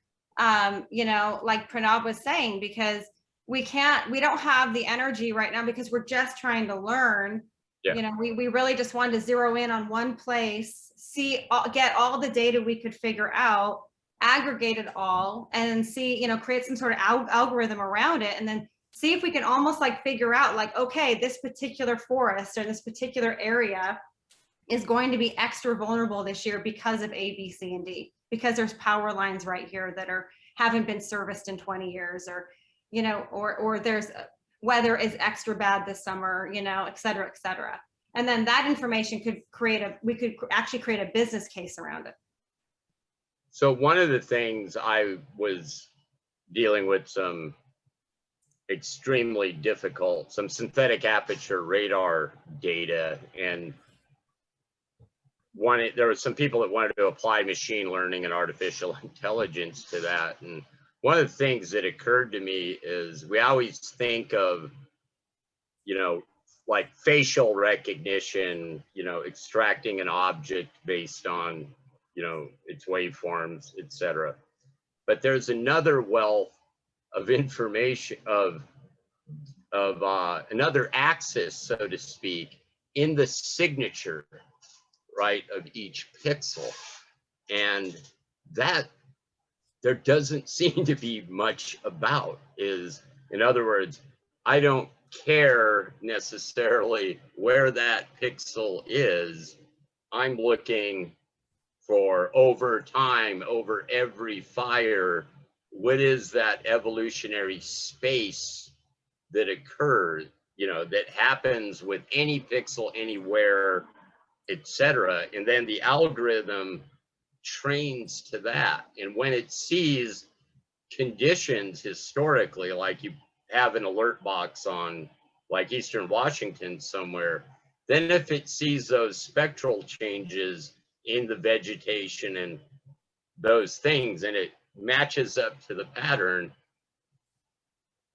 you know, like Pranab was saying, because we don't have the energy right now, because we're just trying to learn. Yeah. You know, we really just wanted to zero in on one place, get all the data we could figure out, aggregate it all, and see, you know, create some sort of algorithm around it, and then see if we can almost like figure out, like, okay, this particular forest or this particular area is going to be extra vulnerable this year because of A, B, C, and D, because there's power lines right here that haven't been serviced in 20 years, or, you know, or there's weather is extra bad this summer, you know, et cetera, et cetera. And then that information could we could actually create a business case around it. So one of the things, I was dealing with some extremely difficult, some synthetic aperture radar data, and there were some people that wanted to apply machine learning and artificial intelligence to that. And one of the things that occurred to me is, we always think of, you know, like facial recognition, you know, extracting an object based on, you know, its waveforms, etc. But there's another wealth of information, of another axis, so to speak, in the signature, right, of each pixel. And that there doesn't seem to be much about. Is, in other words, I don't care necessarily where that pixel is. I'm looking for, over time, over every fire, what is that evolutionary space that occurs, you know, that happens with any pixel anywhere, etc. And then the algorithm trains to that. And when it sees conditions historically, like you have an alert box on like Eastern Washington somewhere, then if it sees those spectral changes in the vegetation and those things, and it matches up to the pattern,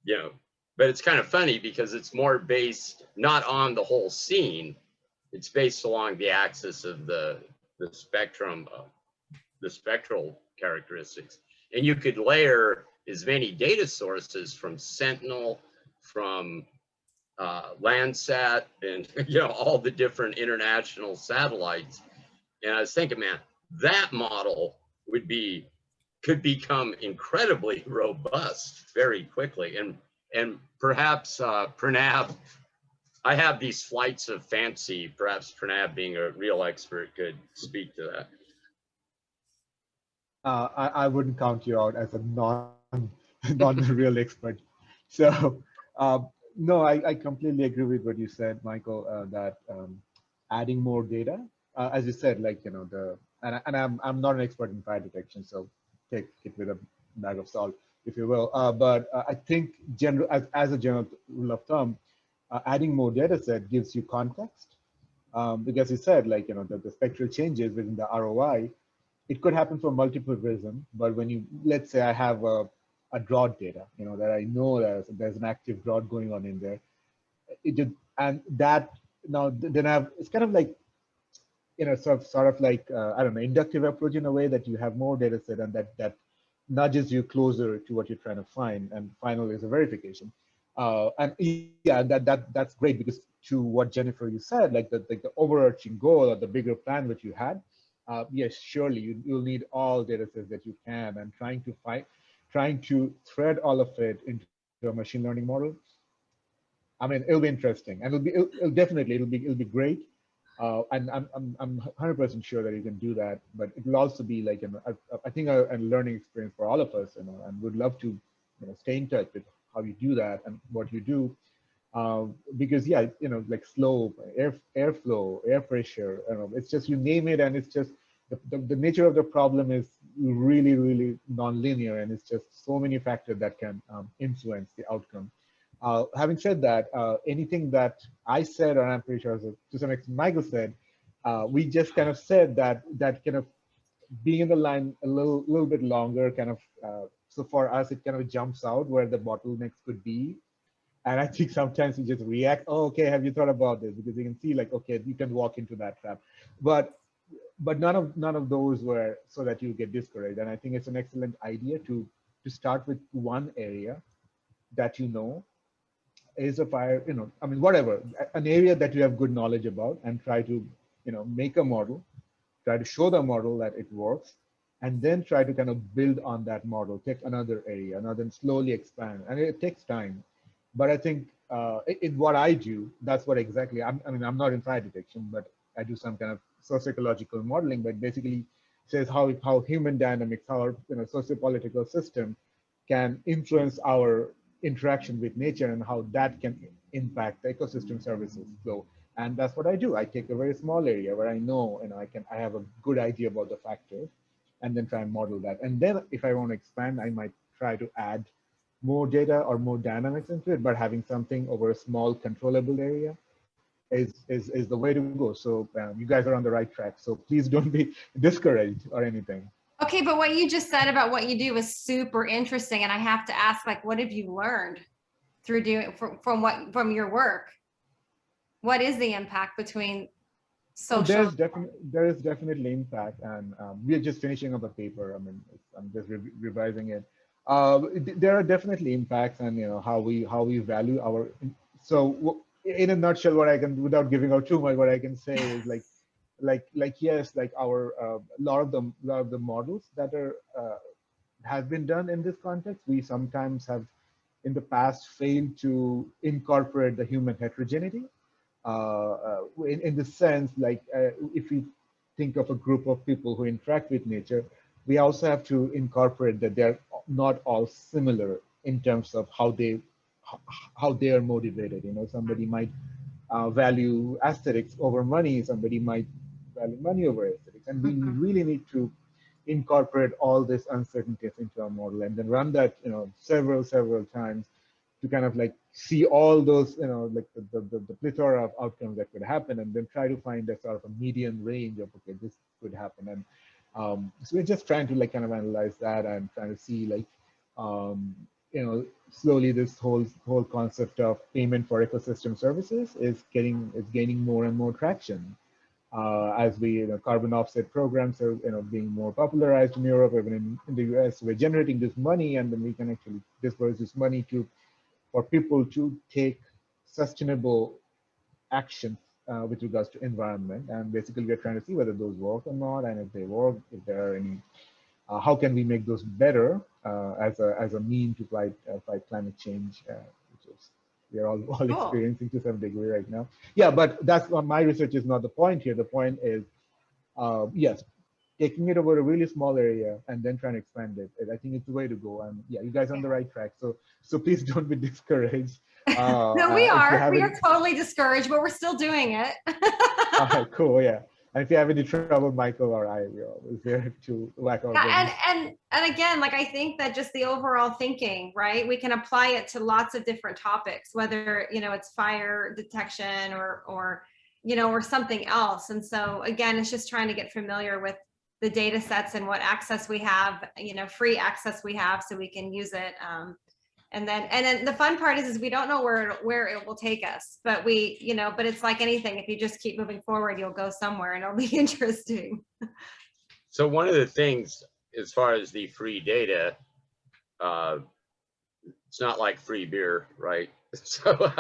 you know. But it's kind of funny, because it's more based not on the whole scene, it's based along the axis of the spectrum, the spectral characteristics. And you could layer as many data sources from Sentinel, from Landsat, and, you know, all the different international satellites. And I was thinking, man, that model could become incredibly robust very quickly. And perhaps Pranab, I have these flights of fancy, perhaps Pranab, being a real expert, could speak to that. I wouldn't count you out as a non-real expert. So no, I completely agree with what you said, Michael, that adding more data, as you said, like, you know, and I'm not an expert in fire detection, so take it with a bag of salt, if you will. But I think as a general rule of thumb, adding more data set gives you context. Because you said, like, you know, the spectral changes within the ROI, it could happen for multiple reasons. But when you, let's say I have a drought data, you know, that I know there's an active drought going on in there, and that now then it's kind of like, you know, sort of like I don't know, inductive approach, in a way that you have more data set, and that nudges you closer to what you're trying to find, and finally is a verification. And yeah, that's great, because to what Jennifer, you said, like the overarching goal or the bigger plan that you had, yes, surely you'll need all data sets that you can, and trying to thread all of it into a machine learning model. I mean, it'll be interesting, and it'll definitely it'll be great. And I'm 100% sure that you can do that, but it will also be like I think a learning experience for all of us, you know, and would love to, you know, stay in touch with how you do that and what you do. Because yeah, you know, like slope, airflow, air pressure, you know, it's just, you name it, and it's just the nature of the problem is really, really non-linear, and it's just so many factors that can influence the outcome. Having said that, anything that I said, or I'm pretty sure to some extent Michael said, we just kind of said that kind of being in the line a little bit longer, kind of, so for us, it kind of jumps out where the bottlenecks could be. And I think sometimes we just react, oh, okay, have you thought about this? Because you can see like, okay, you can walk into that trap. But none of those were so that you get discouraged. And I think it's an excellent idea to start with one area that you know is a fire, you know, I mean, whatever, an area that you have good knowledge about, and try to, you know, make a model, try to show the model that it works, and then try to kind of build on that model, take another area, and then slowly expand. And it takes time. But I think in what I do, that's what exactly, I mean, I'm not in fire detection, but I do some kind of sociological modeling, but basically says how human dynamics, how our, you know, socio-political system can influence our interaction with nature, and how that can impact the ecosystem services flow. And that's what I do. I take a very small area where I know, and I have a good idea about the factors, and then try and model that. And then if I want to expand, I might try to add more data or more dynamics into it, but having something over a small controllable area is the way to go. So you guys are on the right track. So please don't be discouraged or anything. Okay, but what you just said about what you do is super interesting, and I have to ask, like, what have you learned through doing from your work? What is the impact between social? There is definitely impact, and we are just finishing up a paper. I mean, I'm just revising it. There are definitely impacts, and you know how we value our. So in a nutshell, what I can, without giving out too much, what I can say is like yes, like our a lot of the models that are have been done in this context, we sometimes have in the past failed to incorporate the human heterogeneity. In the sense, like if we think of a group of people who interact with nature, we also have to incorporate that they're not all similar in terms of how they are motivated. You know, somebody might value aesthetics over money, somebody might value money over aesthetics, and we really need to incorporate all this uncertainties into our model, and then run that, you know, several times to kind of like see all those, you know, like the plethora of outcomes that could happen, and then try to find a sort of a median range of, okay, this could happen. And so we're just trying to like kind of analyze that, and trying to see like, you know, slowly this whole concept of payment for ecosystem services is gaining more and more traction. As we, you know, carbon offset programs are, you know, being more popularized in Europe, even in the US, we're generating this money, and then we can actually disperse this money for people to take sustainable action with regards to environment. And basically, we're trying to see whether those work or not, and if they work, if there are any, how can we make those better as a mean to fight climate change, which is we are all Cool. experiencing to some degree right now. Yeah, but that's my research is not the point here. The point is, yes, taking it over a really small area and then trying to expand it. I think it's the way to go. And yeah, you guys are on the right track. So please don't be discouraged. No, we are. We are totally discouraged, but we're still doing it. All right, cool. Yeah. And if you have any trouble, Michael or I, we're always there to whack our Yeah, and again, like, I think that just the overall thinking, right? We can apply it to lots of different topics, whether, you know, it's fire detection or you know, or something else. And so again, it's just trying to get familiar with the data sets and what access we have, you know, free access we have, so we can use it. And then the fun part is we don't know where it will take us, but we, you know, but it's like anything, if you just keep moving forward, you'll go somewhere, and it'll be interesting. So one of the things, as far as the free data, it's not like free beer, right? So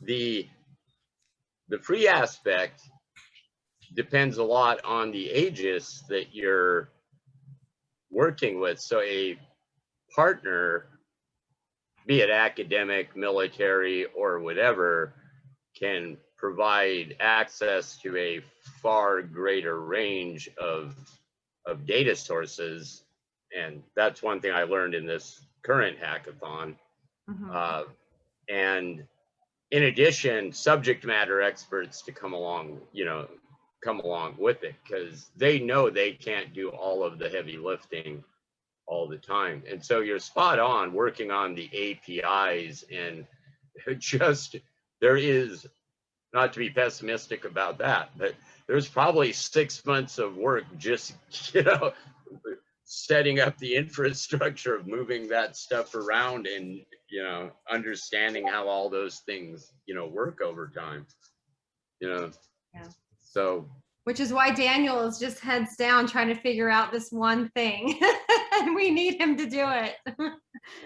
the free aspect depends a lot on the aegis that you're working with. So a partner be it academic, military, or whatever, can provide access to a far greater range of data sources. And that's one thing I learned in this current hackathon. Mhm. And in addition, subject matter experts to come along with it, because they know they can't do all of the heavy lifting all the time. And so you're spot on working on the APIs, and just there is, not to be pessimistic about that, but there's probably 6 months of work just, setting up the infrastructure of moving that stuff around and, understanding how all those things, work over time, Yeah. So. Which is why Daniel is just heads down trying to figure out this one thing. And we need him to do it.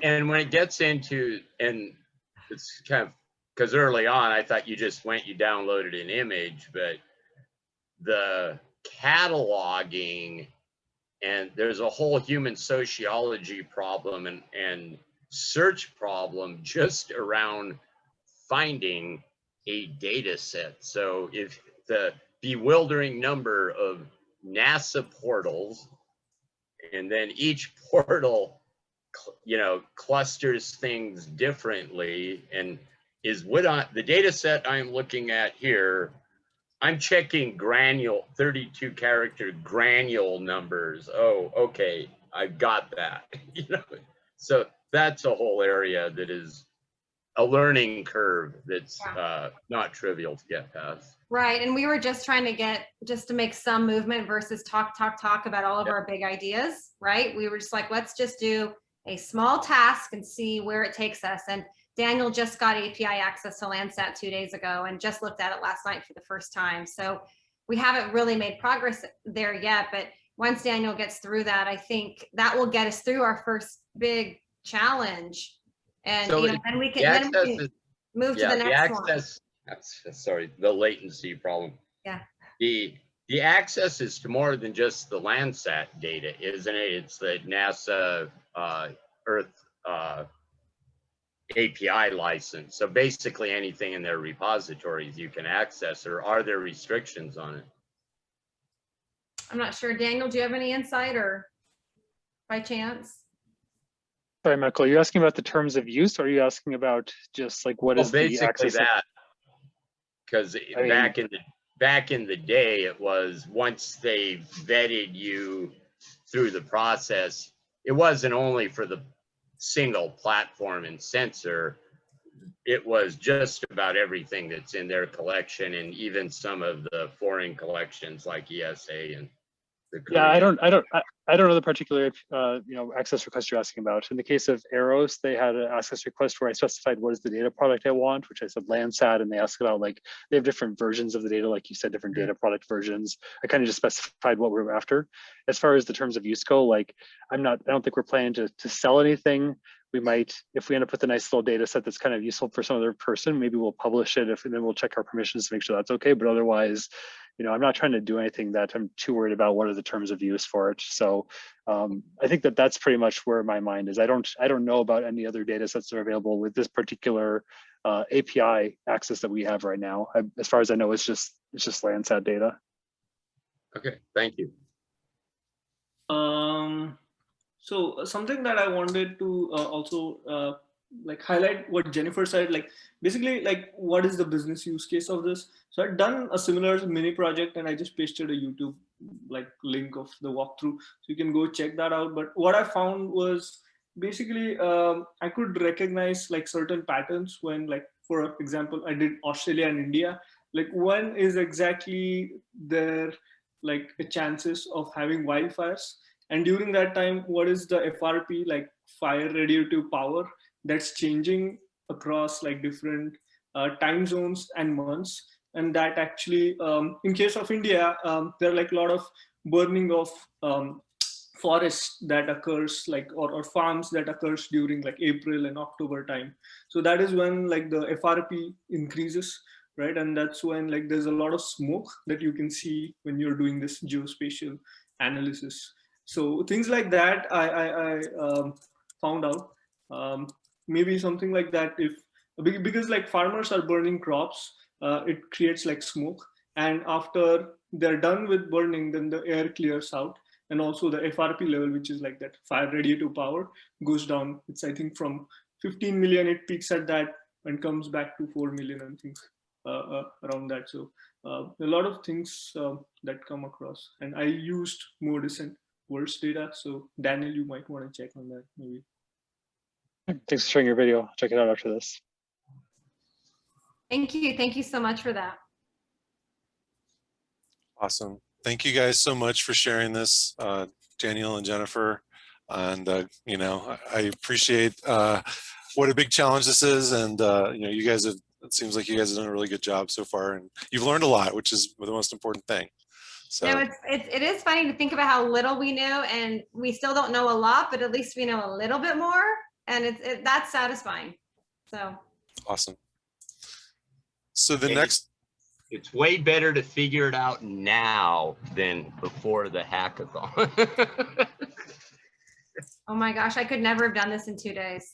And when it gets into, and it's kind of, because early on, I thought you downloaded an image, but the cataloging, and there's a whole human sociology problem and search problem just around finding a data set. So if the bewildering number of NASA portals, and then each portal, clusters things differently, and is what the data set I'm looking at here, I'm checking 32 character granule numbers. Oh, okay, I've got that. So that's a whole area that is a learning curve that's not trivial to get past. Right, and we were just trying to make some movement versus talk about all of our big ideas, right? We were just like, let's just do a small task and see where it takes us. And Daniel just got API access to Landsat 2 days ago and just looked at it last night for the first time. So we haven't really made progress there yet, but once Daniel gets through that, I think that will get us through our first big challenge. And So then we can move to the next one. Sorry, the latency problem. Yeah. The access is to more than just the Landsat data, isn't it? It's the NASA Earth API license. So basically anything in their repositories you can access, or are there restrictions on it? I'm not sure. Daniel, do you have any insight, or by chance? Sorry, Michael, are you asking about the terms of use, or are you asking about just like what is the access? That, because back in the day, it was once they vetted you through the process, it wasn't only for the single platform and sensor, it was just about everything that's in their collection, and even some of the foreign collections like ESA and the Korean. Yeah, I don't know the particular access request you're asking about. In the case of Eros, they had an access request where I specified what is the data product I want, which I said Landsat, and they asked about like they have different versions of the data, like you said, different data product versions. I kind of just specified what we were after. As far as the terms of use go, like I don't think we're planning to sell anything. We might, if we end up with a nice little data set that's kind of useful for some other person, maybe we'll publish it, and then we'll check our permissions to make sure that's okay. But otherwise, I'm not trying to do anything that I'm too worried about what are the terms of use for it. So I think that's pretty much where my mind is. I don't know about any other data sets that are available with this particular API access that we have right now. As far as I know, it's just Landsat data. Okay, thank you. So something that I wanted to also like highlight what Jennifer said, like basically like what is the business use case of this? So I've done a similar mini project and I just pasted a YouTube like link of the walkthrough, so you can go check that out. But what I found was basically I could recognize like certain patterns when, like for example, I did Australia and India, like when is exactly their like chances of having wildfires, and during that time what is the FRP, like fire radiative power, that's changing across like different time zones and months. And that actually in case of India, there are like a lot of burning of forests that occurs, like or farms that occurs during like April and October time. So that is when like the FRP increases, right? And that's when like there's a lot of smoke that you can see when you're doing this geospatial analysis. So things like that I found out. maybe something like that. If because like farmers are burning crops, it creates like smoke, and after they're done with burning, then the air clears out, and also the FRP level, which is like that fire radiative power, goes down. It's I think from 15 million it peaks at that and comes back to 4 million and things around that. So a lot of things that come across, and I used more recent worse data. So Daniel, you might want to check on that maybe. Thanks for sharing your video. Check it out after this. Thank you. Thank you so much for that. Awesome. Thank you guys so much for sharing this, Daniel and Jennifer. And, you know, I appreciate what a big challenge this is. And, you know, you guys have, it seems like you guys have done a really good job so far. And you've learned a lot, which is the most important thing. So No, it is funny to think about how little we know, and we still don't know a lot, but at least we know a little bit more, and that's satisfying. So awesome. So the And next, it's way better to figure it out now than before the hackathon. oh my gosh, I could never have done this in 2 days.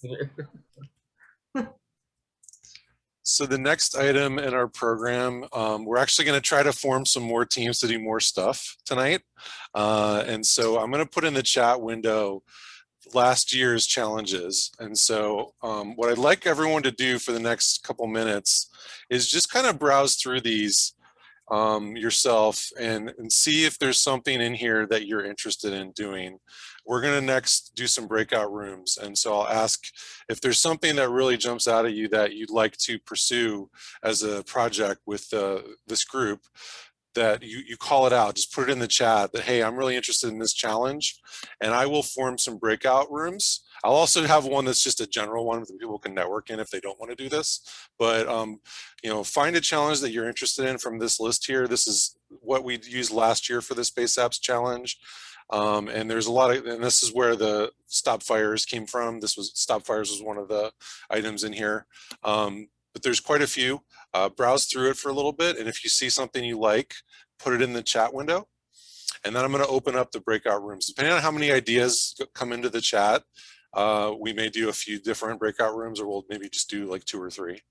so the next item in our program, we're actually going to try to form some more teams to do more stuff tonight. And so I'm going to put in the chat window last year's challenges. And so what I'd like everyone to do for the next couple minutes is just kind of browse through these yourself and see if there's something in here that you're interested in doing. We're going to next do some breakout rooms. And so I'll ask if there's something that really jumps out at you that you'd like to pursue as a project with this group, that you call it out, just put it in the chat that, hey, I'm really interested in this challenge, and I will form some breakout rooms. I'll also have one that's just a general one that people can network in if they don't want to do this. But you know, find a challenge that you're interested in from this list here. This is what we used last year for the Space Apps Challenge. And there's a lot of, and this is where the Stop Fires came from. Stop Fires was one of the items in here. But there's quite a few. Browse through it for a little bit, and if you see something you like, put it in the chat window. And then I'm going to open up the breakout rooms. Depending on how many ideas come into the chat, we may do a few different breakout rooms, or we'll maybe just do like 2 or 3.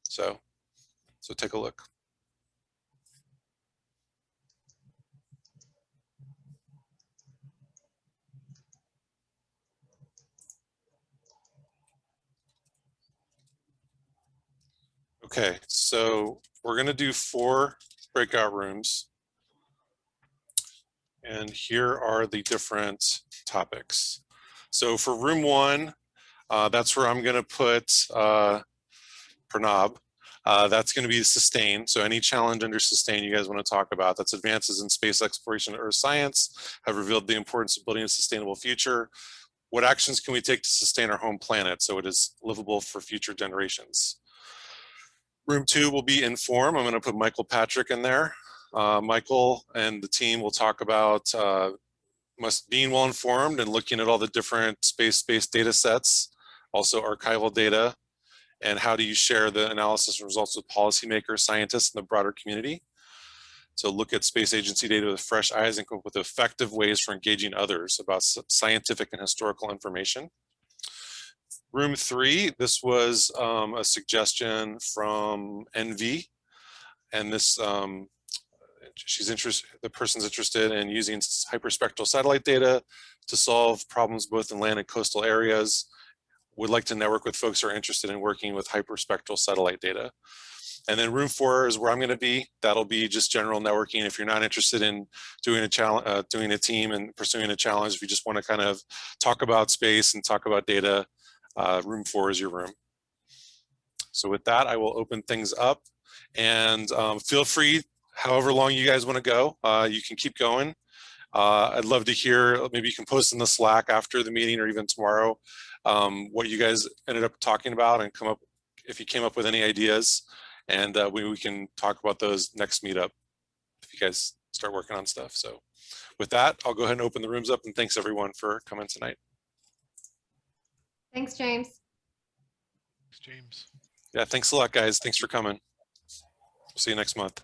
So take a look. Okay, so we're going to do 4 breakout rooms. And here are the different topics. So for room 1, that's where I'm going to put Pranab. That's going to be sustain. So any challenge under sustain you guys want to talk about. That's advances in space exploration and earth science have revealed the importance of building a sustainable future. What actions can we take to sustain our home planet so it is livable for future generations? Room 2 will be inform. I'm going to put Michael Patrick in there. Michael and the team will talk about being well informed and looking at all the different space-based data sets, also archival data, and how do you share the analysis and results with policymakers, scientists, and the broader community. So look at space agency data with fresh eyes and come up with effective ways for engaging others about scientific and historical information. Room 3, this was a suggestion from NV, and this the person's interested in using hyperspectral satellite data to solve problems both in land and coastal areas. Would like to network with folks who are interested in working with hyperspectral satellite data. And then room 4 is where I'm going to be. That'll be just general networking. If you're not interested in doing a challenge, doing a team and pursuing a challenge, if you just want to kind of talk about space and talk about data, room 4 is your room. So with that, I will open things up, and feel free, however long you guys want to go, you can keep going. I'd love to hear, maybe you can post in the Slack after the meeting or even tomorrow, what you guys ended up talking about, and come up, if you came up with any ideas, and we can talk about those next meetup if you guys start working on stuff. So with that, I'll go ahead and open the rooms up, and thanks everyone for coming tonight. Thanks, James. Thanks, James. Yeah, thanks a lot, guys. Thanks for coming. See you next month.